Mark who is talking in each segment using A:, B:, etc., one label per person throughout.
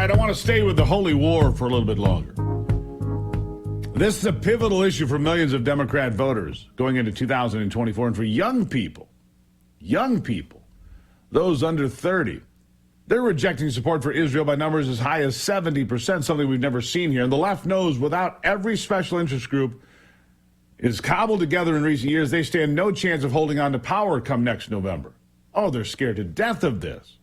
A: right, I want to stay with the holy war for a little bit longer. This is a pivotal issue for millions of Democrat voters going into 2024, and for young people, those under 30. They're rejecting support for Israel by numbers as high as 70%, something we've never seen here. And the left knows without every special interest group is cobbled together in recent years, they stand no chance of holding on to power come next November. Oh, they're scared to death of this.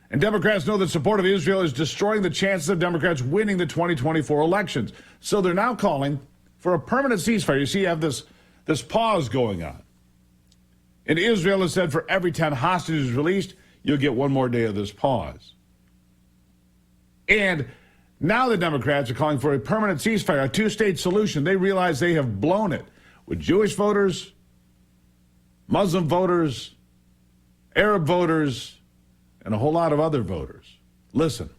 A: And Democrats know that support of Israel is destroying the chances of Democrats winning the 2024 elections. So they're now calling for a permanent ceasefire. You see, you have this pause going on. And Israel has said for every 10 hostages released, you'll get one more day of this pause. And now the Democrats are calling for a permanent ceasefire, a two-state solution. They realize they have blown it with Jewish voters, Muslim voters, Arab voters, and a whole lot of other voters. Listen.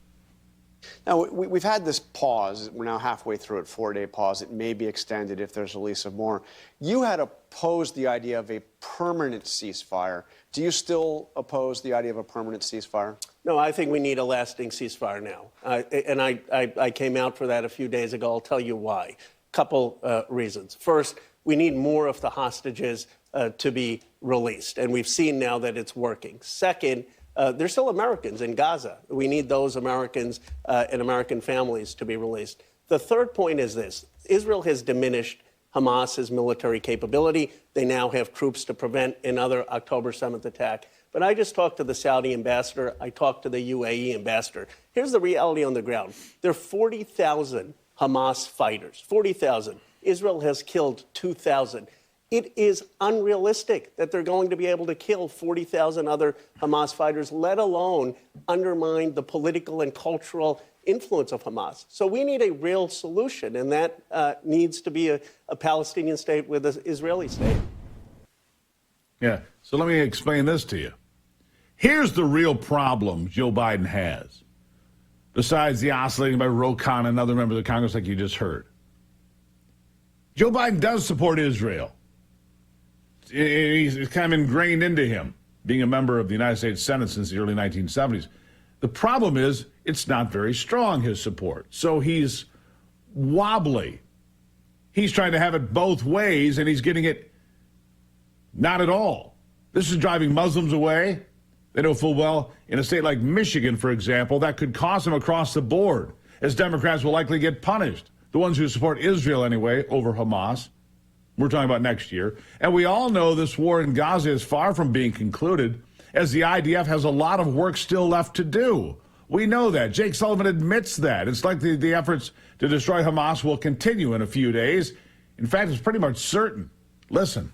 B: Now, we've had this pause. We're now halfway through it, 4-day pause. It may be extended if there's release of more. You had opposed the idea of a permanent ceasefire. Do you still oppose the idea of a permanent ceasefire?
C: No, I think we need a lasting ceasefire now. And I came out for that a few days ago. I'll tell you why. Couple reasons. First, we need more of the hostages to be released. And we've seen now that it's working. Second, there's still Americans in Gaza. We need those Americans and American families to be released. The third point is this. Israel has diminished Hamas's military capability. They now have troops to prevent another October 7th attack. But I just talked to the Saudi ambassador. I talked to the UAE ambassador. Here's the reality on the ground. There are 40,000 Hamas fighters, 40,000. Israel has killed 2,000. It is unrealistic that they're going to be able to kill 40,000 other Hamas fighters, let alone undermine the political and cultural influence of Hamas. So we need a real solution, and that needs to be a Palestinian state with an Israeli state.
A: Yeah, so let me explain this to you. Here's the real problem Joe Biden has, besides the oscillating by Ro Khanna and other members of Congress like you just heard. Joe Biden does support Israel. It's kind of ingrained into him, being a member of the United States Senate since the early 1970s. The problem is it's not very strong, his support. So he's wobbly. He's trying to have it both ways, and he's getting it not at all. This is driving Muslims away. They know full well, in a state like Michigan, for example, that could cost them across the board, as Democrats will likely get punished. The ones who support Israel, anyway, over Hamas. We're talking about next year. And we all know this war in Gaza is far from being concluded, as the IDF has a lot of work still left to do. We know that. Jake Sullivan admits that. It's like the efforts to destroy Hamas will continue in a few days. In fact, it's pretty much certain. Listen.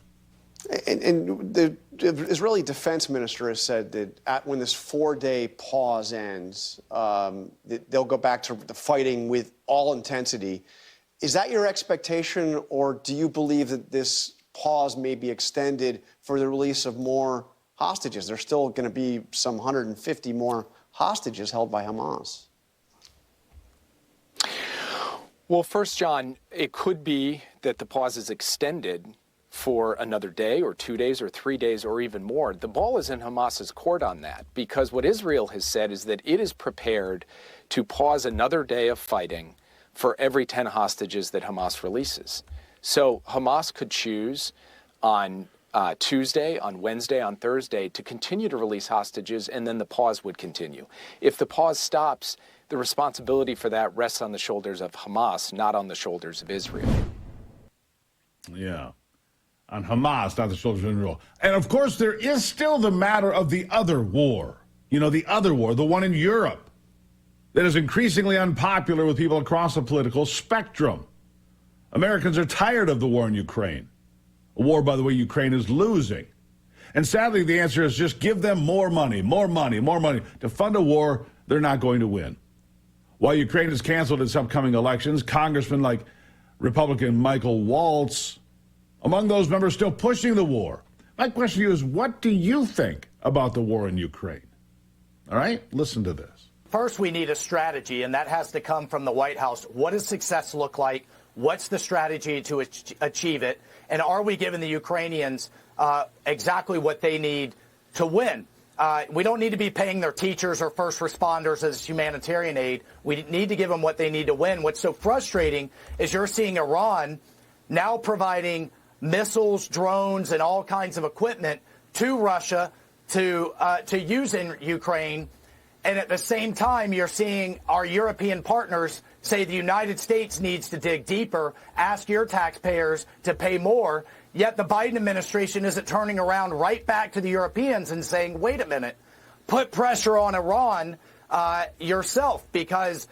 B: And the Israeli defense minister has said that when this 4-day pause ends, they'll go back to the fighting with all intensity. Is that your expectation, or do you believe that this pause may be extended for the release of more hostages? There's still going to be some 150 more hostages held by Hamas.
D: Well, first, John, it could be that the pause is extended for another day or 2 days or 3 days or even more. The ball is in Hamas's court on that, because what Israel has said is that it is prepared to pause another day of fighting for every 10 hostages that Hamas releases. So Hamas could choose on Tuesday, on Wednesday, on Thursday to continue to release hostages, and then the pause would continue. If the pause stops, the responsibility for that rests on the shoulders of Hamas, not on the shoulders of Israel.
A: Yeah, on Hamas, not the shoulders of Israel. And of course, there is still the matter of the other war. You know, the other war, the one in Europe, that is increasingly unpopular with people across the political spectrum. Americans are tired of the war in Ukraine. A war, by the way, Ukraine is losing. And sadly, the answer is just give them more money, more money, more money to fund a war they're not going to win. While Ukraine has canceled its upcoming elections, congressmen like Republican Michael Waltz, among those members still pushing the war. My question to you is, what do you think about the war in Ukraine? All right, listen to this.
E: First, we need a strategy, and that has to come from the White House. What does success look like? What's the strategy to achieve it? And are we giving the Ukrainians exactly what they need to win? We don't need to be paying their teachers or first responders as humanitarian aid. We need to give them what they need to win. What's so frustrating is you're seeing Iran now providing missiles, drones, and all kinds of equipment to Russia to use in Ukraine. And at the same time, you're seeing our European partners say the United States needs to dig deeper, ask your taxpayers to pay more. Yet the Biden administration isn't turning around right back to the Europeans and saying, wait a minute, put pressure on Iran yourself, because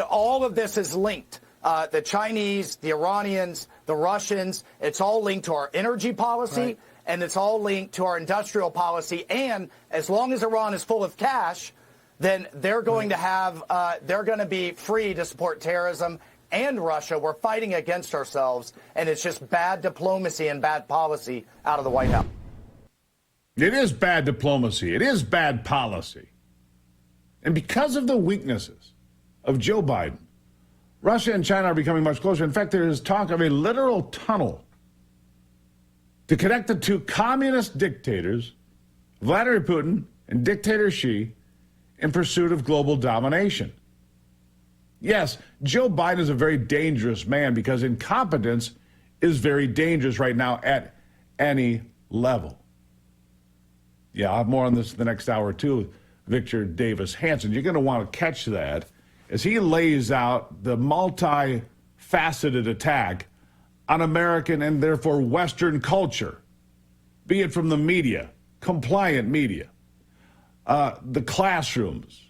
E: all of this is linked. The Chinese, the Iranians, the Russians, it's all linked to our energy policy, right, and it's all linked to our industrial policy. And as long as Iran is full of cash, then they're going to have they're going to be free to support terrorism and Russia. We're fighting against ourselves, and it's just bad diplomacy and bad policy out of the White House.
A: It is bad diplomacy. It is bad policy. And because of the weaknesses of Joe Biden, Russia and China are becoming much closer. In fact, there is talk of a literal tunnel to connect the two communist dictators, Vladimir Putin and dictator Xi, in pursuit of global domination. Yes, Joe Biden is a very dangerous man because incompetence is very dangerous right now at any level. Yeah, I'll have more on this in the next hour or two. Victor Davis Hanson, you're going to want to catch that as he lays out the multifaceted attack on American and therefore Western culture, be it from the media, compliant media, the classrooms,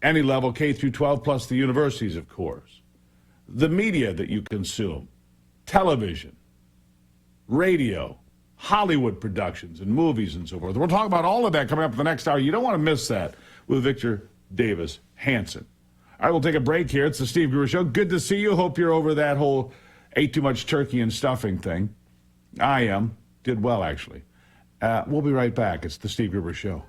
A: any level, K through 12, plus the universities, of course, the media that you consume, television, radio, Hollywood productions and movies and so forth. We'll talk about all of that coming up in the next hour. You don't want to miss that with Victor Davis Hanson. All right, we'll take a break here. It's the Steve Gruber Show. Good to see you. Hope you're over that whole ate too much turkey and stuffing thing. I am. Did well, actually. We'll be right back. It's the Steve Gruber Show.